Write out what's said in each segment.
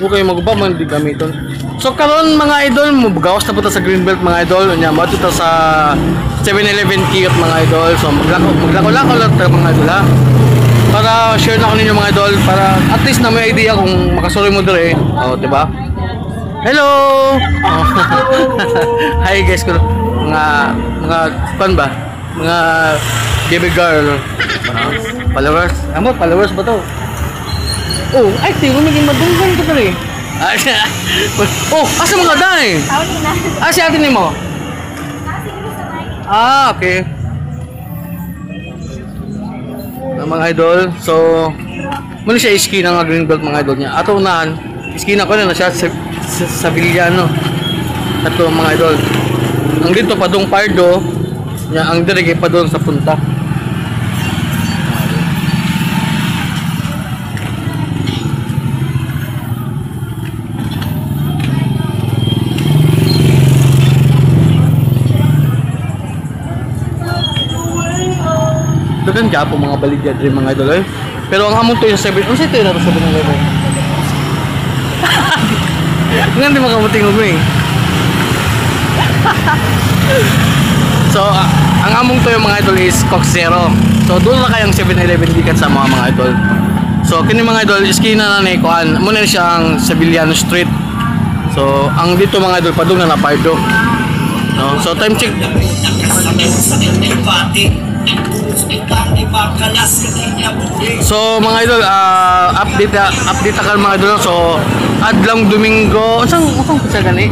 Okay, maguba man di gamiton. So karon mga idol, gawas na po ta sa Greenbelt mga idol. Nya mo ta sa 7-Eleven kiosk mga idol. So maglako lang ta mga idol ha. Para share na ko ninyo mga idol para at least na may idea kung makasuloy mo dire. Oh, di ba? Hello. Oh. Hi guys, mga fan ba? Mga baby girl. Followers. Amo followers ba to? Oh, ay, tingin mo maging madunggan ko tali. Oh, asa mga dahil? Si ate ni mo? Okay. Mga idol, so muna siya iski ng Greenbelt mga idol niya. Ato unahan, iski na ko na siya sa Villano. Ato mga idol. Ang dito padong Pardo, niya ang dirige pa doon sa punta. Dagan dyan po mga baligya rin mga idol eh. Pero ang among to yung 7, ano sa ito yun na 7-Eleven? Nga hindi makamuting mo eh. So, ang among to yung mga idol is Coke Zero. So, doon na kayang 7-Eleven dikat sa mga idol. So, kini mga idol, iskina na ni Kuan. Muna siya ang sa Villano Street. So, ang dito mga idol, pa doon na Pardo. No? So, time check. So mga idol, update ka mga idol. So adlang Domingo, usang pisa gani?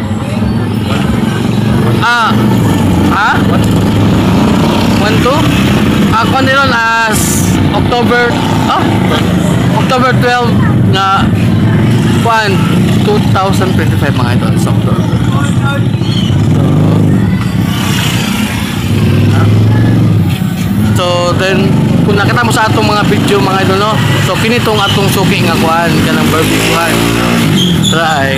What? 1 2? Ako nilon as October 12 na 2025 mga idol. So So then kung nakita mo sa atong mga video mga idol no. So kinitong atong suki nga kuan kanang barbecue kuan. Try.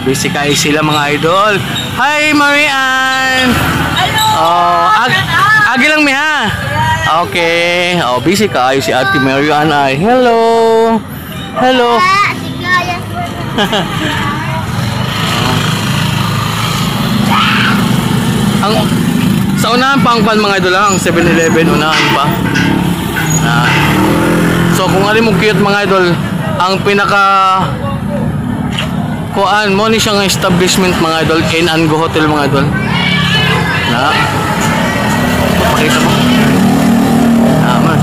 Busy kay sila mga idol. Hi Marian. Hello. Agi lang mi ha. Okay. Busy kay si Ate Marian ay. Hello. Sa unahan pa ang mga idol lang, 7-Eleven unahan pa. So kung alin mo cute mga idol, ang pinaka kuan mo ni siyang establishment mga idol, Go Hotel mga idol. Pakita mo. Mas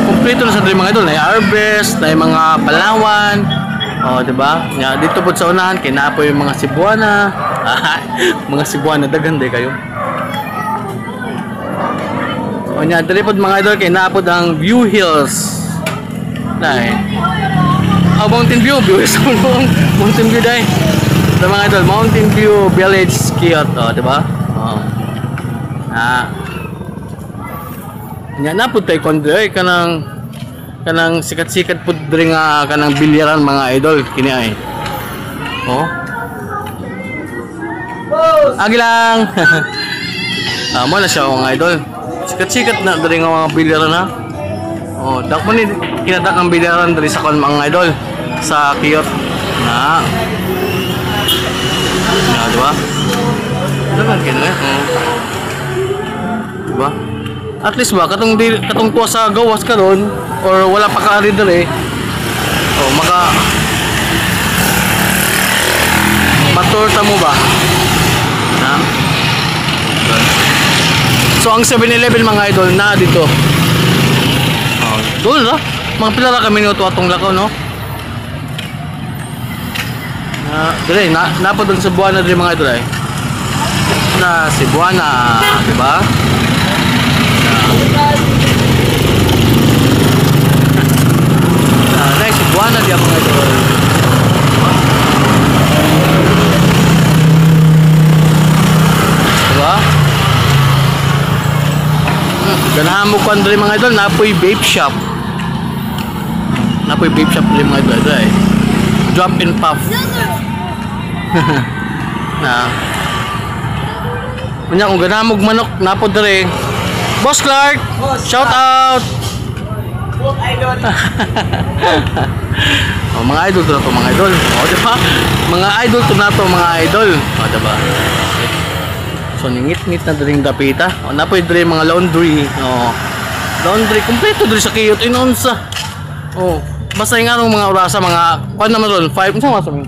kompleto na sa mga idol, na harvest, na mga Palawan. Diba? Dito po sa unahan, kinapo yung mga Cebuana. Mga Cebuana, dagande kayo. Dali po mga idol, kinapo ang View Hills. Mountain View Hills. Mountain View dahil. Mga idol, Mountain View Village Kyoto, diba? Napod tayo kondre, kanang sikat-sikat po diri nga kanang bilyaran mga idol kini ay. Agi lang. Mo na siya mga idol. Sikat-sikat na diri nga mga bilyaran ha. Dak mo ni kinadak ang bilyaran diri sa kon mga idol sa Kiyot. Diba? Dagan kini diba? At least ba katong tuwa sa gawas karon or wala pa ka rin dire maturta mo ba so ang 7-Eleven mga idol na dito doon na mga pila ra ka minuto atong lakaw no dire napod ang Cebuana dire mga idol ay na Cebuana diba Cebuana dia mga idol. Diba? Ganahan mo ko andre mga idol, napoy vape shop. Napoy vape shop dire mga idol ay. Drop and puff. Kung ganahan mo manok, napod dire. Boss Clark, shout out. Oh, mga idol to na to mga idol. Oh, di ba? Mga idol to na to mga idol. Oh, di ba? So ningit-ngit na daling dapita. Oh, napoy diri mga laundry. Oh. Laundry kompleto diri sa Kiyot inunsa. Oh, basta nga mga orasa mga kuan naman ron 5 unsa maso mi?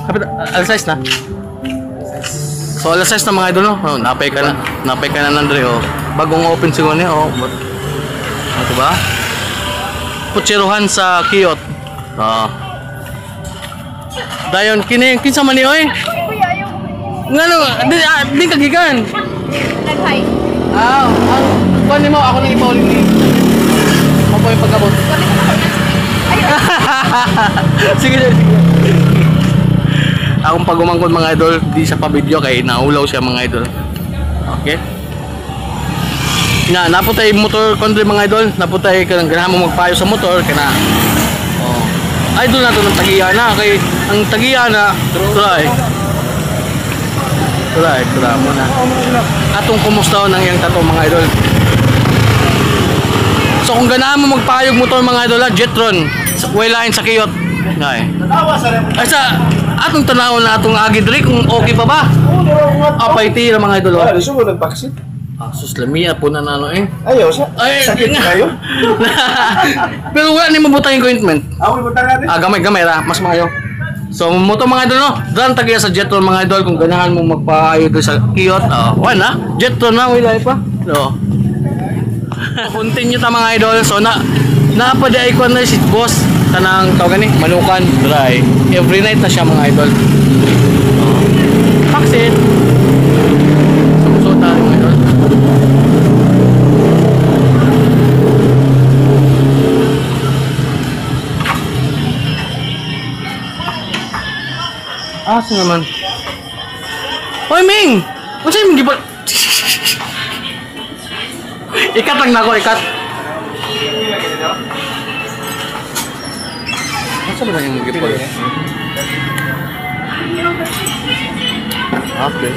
Kapit alas na. So alas na mga idol no. Oh, napay ka na nandre oh. Bagong open siguro ni oh. Oh, diba? Putseruhan sa Kiyot. Dayon kini kinsa man ni oy? Ngano, di kagigan. Nag-hi. Ang kuan nimo ako nang ipauling ni. Mo po yung pagkabot. Sige. Akong pagumangkon mga idol, di sa pa-video kay naulaw siya mga idol. Okay? Naputay motor kondre mga idol, naputay kanang ganahan mo magpayo sa motor kana. Oh. Idol na to ng Tagiyana kay ang Tagiyana try mo na. Atong kumusta nang yang tato mga idol. So kung ganahan mo magpayog motor mga idol, Jetron, waylain sa Kiyot. Ngay. Ay sa atong tanaw na atong agi diri kung okay pa ba? Apay tira mga idol. Wala, gusto mo nag-vaccine? Sus lamia po na nano eh. Ayaw, Sakit sakit kayo? Pero wala ni mabutang yung ointment. Ako, ibutang natin. Gamay ra, mas maayo. So mo to mga idol no. Dan tagiya sa Jetron mga idol kung ganahan mo magpaayo sa Kiyot. Wala, Jetron na wala pa. So. Continue ta mga idol. So napaday ko na si boss kanang tawag ni Manukan dry. Every night na siya mga idol. Vaccine. So tayo mga idol. Asa naman? Hoy Ming! Ano sa'yo mong gipag... Ikat lang na ako, ikat. Asa ba na yung gipag? Okay.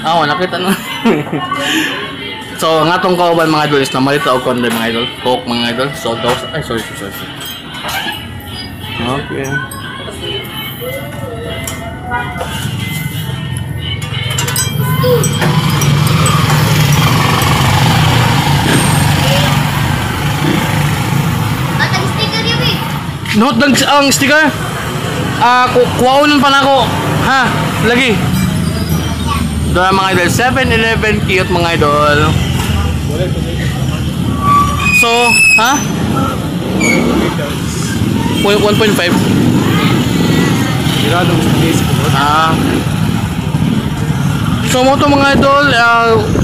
Nakita na. So, ang atong kauban mga idol is na malita o konde mga idol. Coke mga idol. So, sorry. Okay. Sticker yun eh. Note lang ang sticker. Kuwaunan pa na ako. Ha? Lagi. Doon mga idol. 7-Eleven Kiyot mga idol. So, ha? 1.5. So mo to mga idol,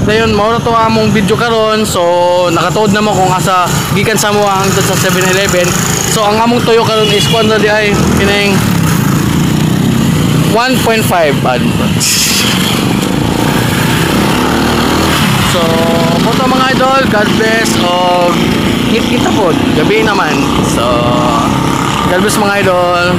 dayon mo to among video karon. So nakatuod na mo kung asa gikan sa mo hangtod sa 7-Eleven. So ang among tuyo karon is kuan na di ay kining 1.5 pad. So mo to mga idol, God bless o kita po gabi naman. So God bless mga idol.